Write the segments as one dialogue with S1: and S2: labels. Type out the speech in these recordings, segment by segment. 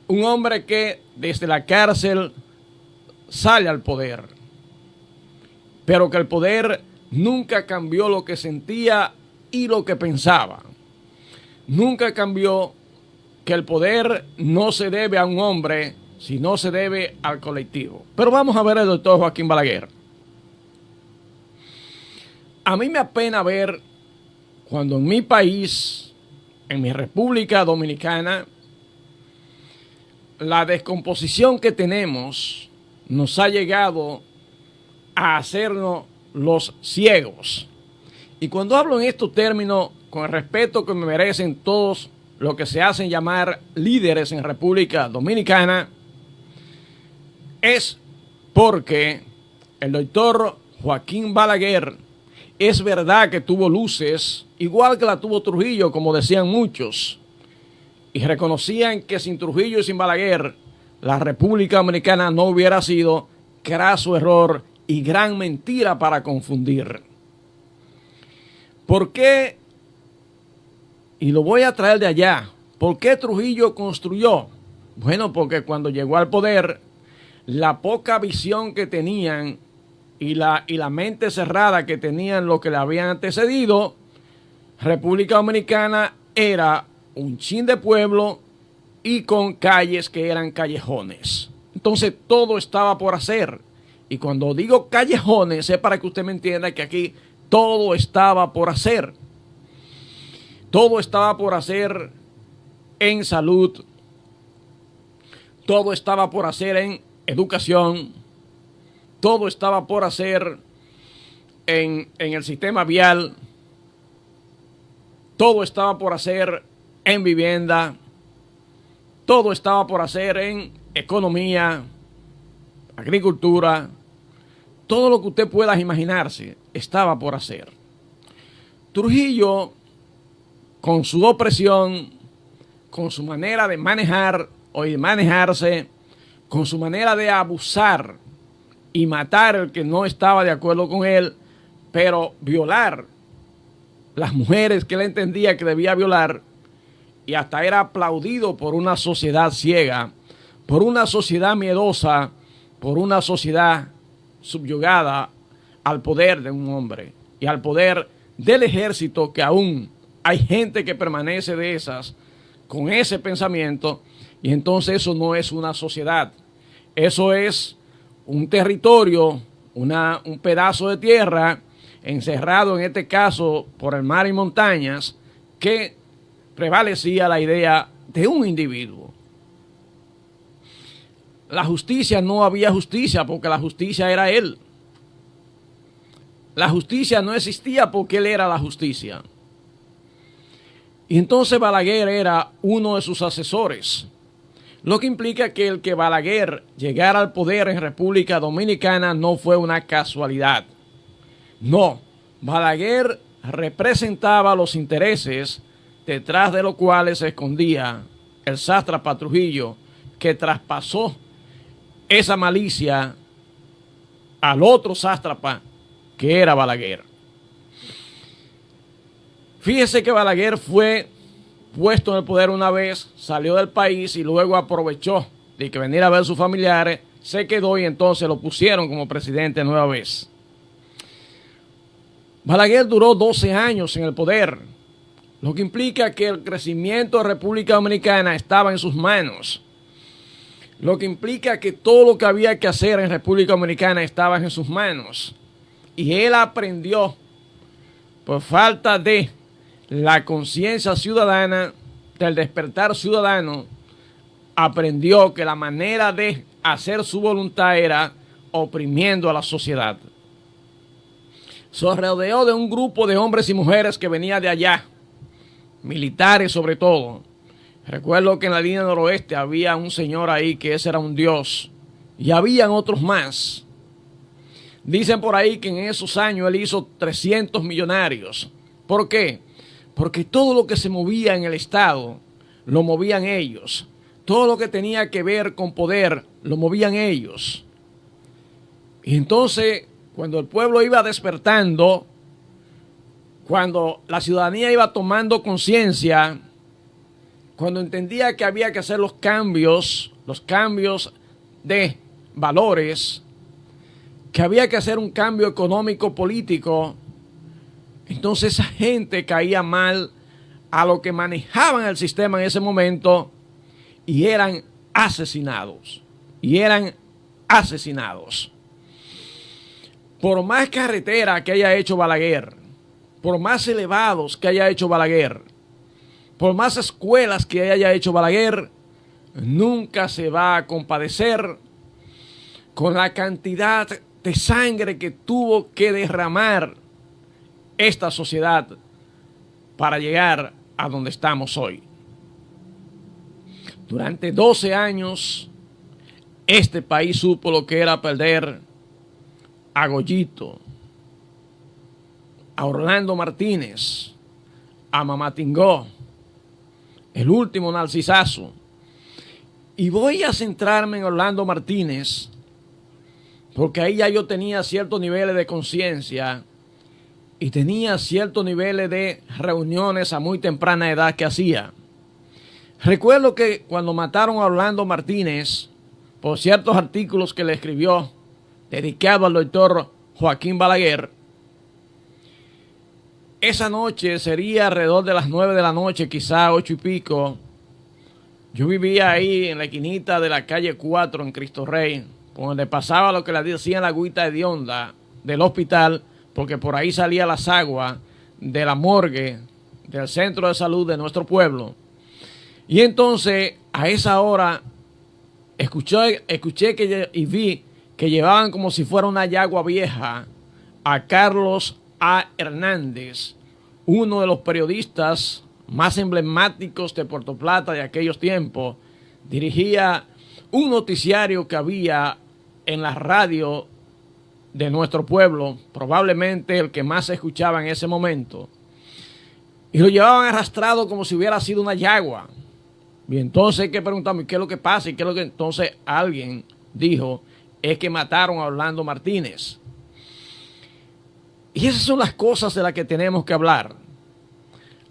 S1: Un hombre que desde la cárcel sale al poder, pero que el poder nunca cambió lo que sentía y lo que pensaba. Nunca cambió que el poder no se debe a un hombre, sino se debe al colectivo. Pero vamos a ver al doctor Joaquín Balaguer. A mí me apena ver cuando en mi país, en mi República Dominicana, la descomposición que tenemos nos ha llegado a hacernos los ciegos. Y cuando hablo en estos términos, con el respeto que me merecen todos los que se hacen llamar líderes en República Dominicana, es porque el doctor Joaquín Balaguer es verdad que tuvo luces, igual que la tuvo Trujillo, como decían muchos, y reconocían que sin Trujillo y sin Balaguer la República Dominicana no hubiera sido craso error y gran mentira para confundir. ¿Por qué? Y lo voy a traer de allá. ¿Por qué Trujillo construyó? Bueno, porque cuando llegó al poder, la poca visión que tenían y la mente cerrada que tenían los que le habían antecedido, República Dominicana era un chin de pueblo y con calles que eran callejones. Entonces todo estaba por hacer. Y cuando digo callejones es para que usted me entienda que aquí todo estaba por hacer. Todo estaba por hacer en salud. Todo estaba por hacer en educación. Todo estaba por hacer en el sistema vial. Todo estaba por hacer en vivienda. Todo estaba por hacer en economía, agricultura. Todo lo que usted pueda imaginarse estaba por hacer. Trujillo, con su opresión, con su manera de manejar o de manejarse, con su manera de abusar y matar al que no estaba de acuerdo con él, pero violar las mujeres que él entendía que debía violar, y hasta era aplaudido por una sociedad ciega, por una sociedad miedosa, por una sociedad subyugada al poder de un hombre y al poder del ejército, que aún hay gente que permanece de esas, con ese pensamiento, y entonces eso no es una sociedad, eso es un territorio, un pedazo de tierra encerrado en este caso por el mar y montañas, que prevalecía la idea de un individuo. La justicia, no había justicia porque la justicia era él. La justicia no existía porque él era la justicia. Y entonces Balaguer era uno de sus asesores. Lo que implica que el que Balaguer llegara al poder en República Dominicana no fue una casualidad. No, Balaguer representaba los intereses detrás de los cuales se escondía el sátrapa Trujillo, que traspasó esa malicia al otro sátrapa que era Balaguer. Fíjese que Balaguer fue puesto en el poder una vez, salió del país y luego aprovechó de que venir a ver a sus familiares, se quedó y entonces lo pusieron como presidente nueva vez. Balaguer duró 12 años en el poder, lo que implica que el crecimiento de República Dominicana estaba en sus manos. Lo que implica que todo lo que había que hacer en República Dominicana estaba en sus manos. Y él aprendió, por falta de la conciencia ciudadana, del despertar ciudadano, aprendió que la manera de hacer su voluntad era oprimiendo a la sociedad. Se rodeó de un grupo de hombres y mujeres que venía de allá, militares sobre todo. Recuerdo que en la línea noroeste había un señor ahí que ese era un dios, y habían otros más. Dicen por ahí que en esos años él hizo 300 millonarios. ¿Por qué? Porque todo lo que se movía en el Estado lo movían ellos. Todo lo que tenía que ver con poder lo movían ellos. Y entonces, cuando el pueblo iba despertando, cuando la ciudadanía iba tomando conciencia, cuando entendía que había que hacer los cambios de valores, que había que hacer un cambio económico político, entonces esa gente caía mal a lo que manejaban el sistema en ese momento y eran asesinados. Por más carretera que haya hecho Balaguer, por más elevados que haya hecho Balaguer, por más escuelas que haya hecho Balaguer, nunca se va a compadecer con la cantidad de sangre que tuvo que derramar esta sociedad para llegar a donde estamos hoy. Durante 12 años, este país supo lo que era perder a Goyito, a Orlando Martínez, a Mamatingó, el último Narcisazo. Y voy a centrarme en Orlando Martínez, porque ahí ya yo tenía ciertos niveles de conciencia y tenía ciertos niveles de reuniones a muy temprana edad que hacía. Recuerdo que cuando mataron a Orlando Martínez, por ciertos artículos que le escribió, dedicado al doctor Joaquín Balaguer, esa noche sería alrededor de las 9 de la noche, quizá 8 y pico. Yo vivía ahí en la esquinita de la calle 4 en Cristo Rey, por donde pasaba lo que le decían la agüita hedionda del hospital, porque por ahí salía las aguas de la morgue del centro de salud de nuestro pueblo. Y entonces, a esa hora, escuché y vi que llevaban como si fuera una yagua vieja a Carlos A. Hernández, uno de los periodistas más emblemáticos de Puerto Plata de aquellos tiempos. Dirigía un noticiario que había en la radio de nuestro pueblo, probablemente el que más se escuchaba en ese momento, y lo llevaban arrastrado como si hubiera sido una yagua. Y entonces hay que preguntarme qué es lo que pasa, y qué es lo que entonces alguien dijo, es que mataron a Orlando Martínez. Y esas son las cosas de las que tenemos que hablar.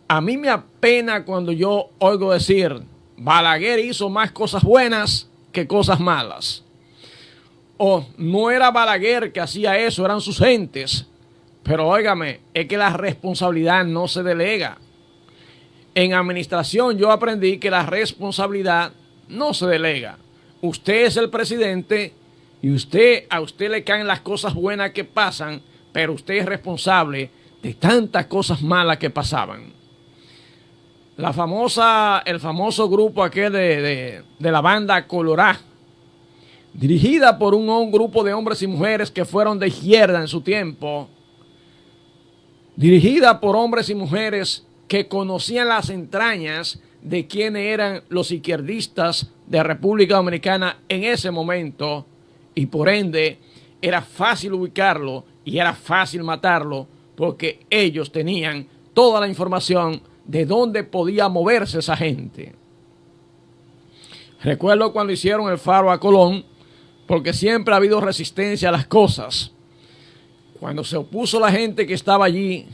S1: A mí me apena cuando yo oigo decir, Balaguer hizo más cosas buenas que cosas malas. O no era Balaguer que hacía eso, eran sus gentes. Pero óigame, es que la responsabilidad no se delega. En administración yo aprendí que la responsabilidad no se delega. Usted es el presidente y a usted le caen las cosas buenas que pasan, pero usted es responsable de tantas cosas malas que pasaban. El famoso grupo aquel de la banda Colorá, dirigida por un grupo de hombres y mujeres que fueron de izquierda en su tiempo, dirigida por hombres y mujeres que conocían las entrañas de quiénes eran los izquierdistas de República Dominicana en ese momento, y por ende era fácil ubicarlo y era fácil matarlo porque ellos tenían toda la información de dónde podía moverse esa gente. Recuerdo cuando hicieron el faro a Colón, porque siempre ha habido resistencia a las cosas. Cuando se opuso la gente que estaba allí,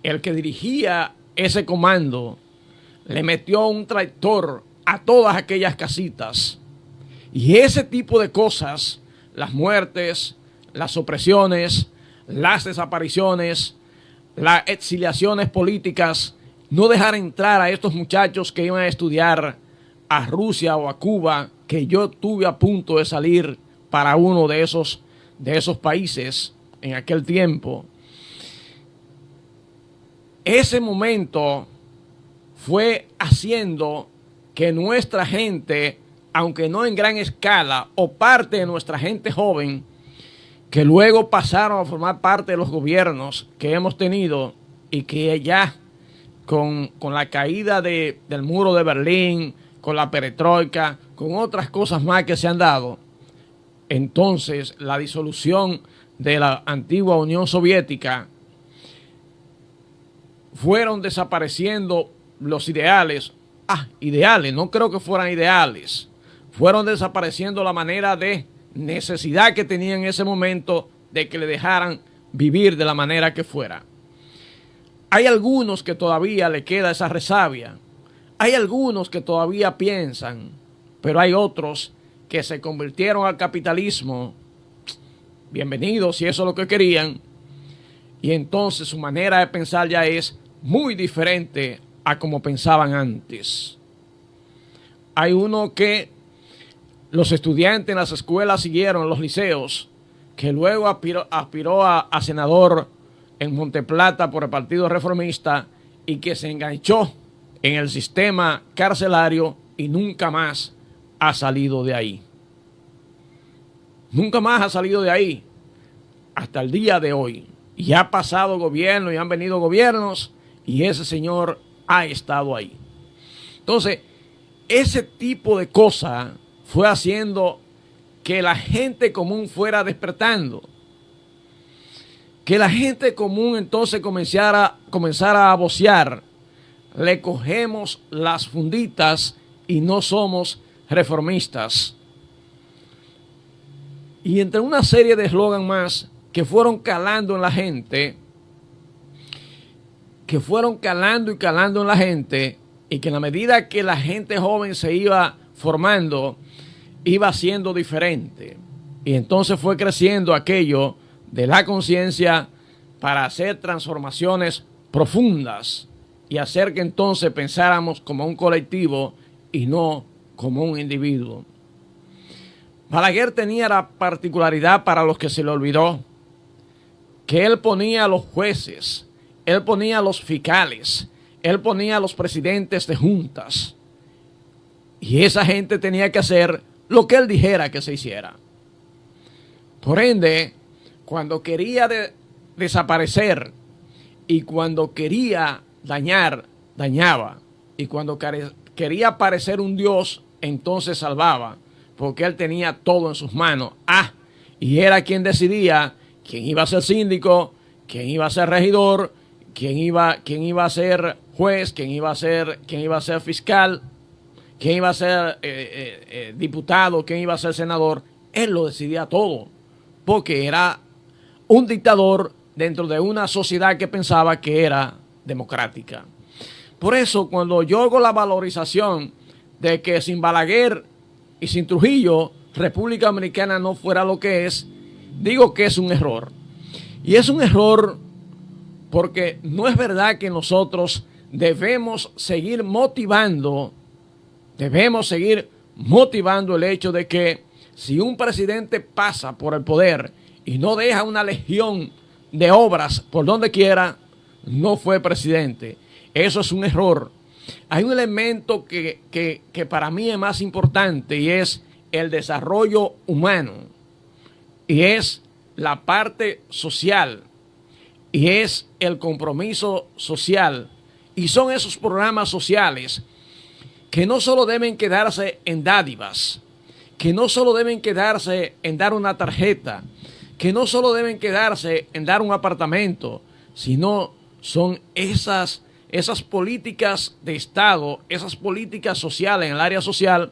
S1: el que dirigía ese comando le metió un tractor a todas aquellas casitas. Y ese tipo de cosas, las muertes, las opresiones, las desapariciones, las exiliaciones políticas, no dejar entrar a estos muchachos que iban a estudiar a Rusia o a Cuba, que yo tuve a punto de salir para uno de esos países en aquel tiempo. Ese momento fue haciendo que nuestra gente, aunque no en gran escala, o parte de nuestra gente joven, que luego pasaron a formar parte de los gobiernos que hemos tenido y que ya con la caída del muro de Berlín, con la perestroika, con otras cosas más que se han dado, entonces la disolución de la antigua Unión Soviética, fueron desapareciendo los ideales. Ideales, no creo que fueran ideales. Fueron desapareciendo la manera de necesidad que tenían en ese momento de que le dejaran vivir de la manera que fuera. Hay algunos que todavía le queda esa resabia. Hay algunos que todavía piensan, pero hay otros que se convirtieron al capitalismo. Bienvenidos, si eso es lo que querían. Y entonces su manera de pensar ya es muy diferente a como pensaban antes. Hay uno que los estudiantes en las escuelas siguieron, en los liceos, que luego aspiró a senador en Monteplata por el Partido Reformista y que se enganchó en el sistema carcelario y nunca más ha salido de ahí. Nunca más ha salido de ahí hasta el día de hoy. Y ha pasado gobierno y han venido gobiernos y ese señor ha estado ahí. Entonces, ese tipo de cosas fue haciendo que la gente común fuera despertando. Que la gente común entonces comenzara a vocear. Le cogemos las funditas y no somos reformistas. Y entre una serie de eslogan más que fueron calando en la gente, que fueron calando y calando en la gente, y que en la medida que la gente joven se iba formando, iba siendo diferente. Y entonces fue creciendo aquello de la conciencia para hacer transformaciones profundas y hacer que entonces pensáramos como un colectivo y no como un individuo. Balaguer tenía la particularidad, para los que se le olvidó, que él ponía a los jueces, él ponía a los fiscales, él ponía a los presidentes de juntas. Y esa gente tenía que hacer lo que él dijera que se hiciera. Por ende, cuando quería desaparecer y cuando quería dañar, dañaba. Y cuando quería parecer un dios, entonces salvaba. Porque él tenía todo en sus manos. Y era quien decidía quién iba a ser síndico, quién iba a ser regidor, quién iba a ser juez, quién iba a ser fiscal, quién iba a ser diputado, quién iba a ser senador. Él lo decidía todo, porque era un dictador dentro de una sociedad que pensaba que era democrática. Por eso, cuando yo hago la valorización de que sin Balaguer y sin Trujillo, República Dominicana no fuera lo que es, digo que es un error. Y es un error porque no es verdad que nosotros debemos seguir motivando el hecho de que si un presidente pasa por el poder y no deja una legión de obras por donde quiera, no fue presidente. Eso es un error. Hay un elemento que para mí es más importante y es el desarrollo humano. Y es la parte social. Y es el compromiso social. Y son esos programas sociales que no solo deben quedarse en dádivas, que no solo deben quedarse en dar una tarjeta, que no solo deben quedarse en dar un apartamento, sino son esas políticas de Estado, esas políticas sociales en el área social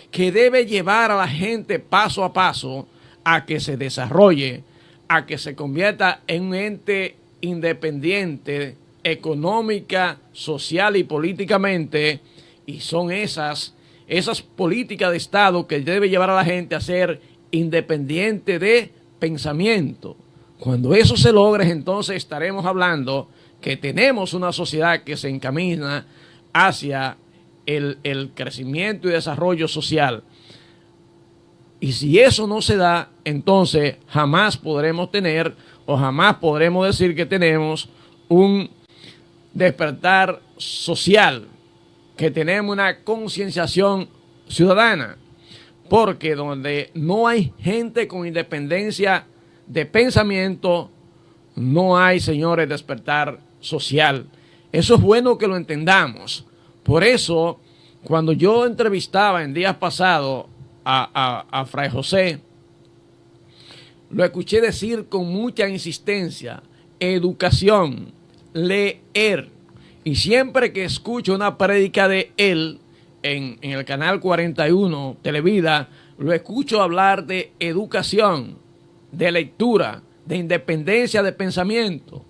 S1: que debe llevar a la gente paso a paso a que se desarrolle, a que se convierta en un ente independiente económica, social y políticamente. Y son esas políticas de Estado que debe llevar a la gente a ser independiente de pensamiento. Cuando eso se logre, entonces estaremos hablando que tenemos una sociedad que se encamina hacia el crecimiento y desarrollo social. Y si eso no se da, entonces jamás podremos tener o jamás podremos decir que tenemos un despertar social, que tenemos una concienciación ciudadana. Porque donde no hay gente con independencia de pensamiento, no hay, señores, despertar social. Eso es bueno que lo entendamos. Por eso, cuando yo entrevistaba en días pasados a Fray José, lo escuché decir con mucha insistencia: educación, leer. Y siempre que escucho una prédica de él en el canal 41 Televida, lo escucho hablar de educación, de lectura, de independencia de pensamiento.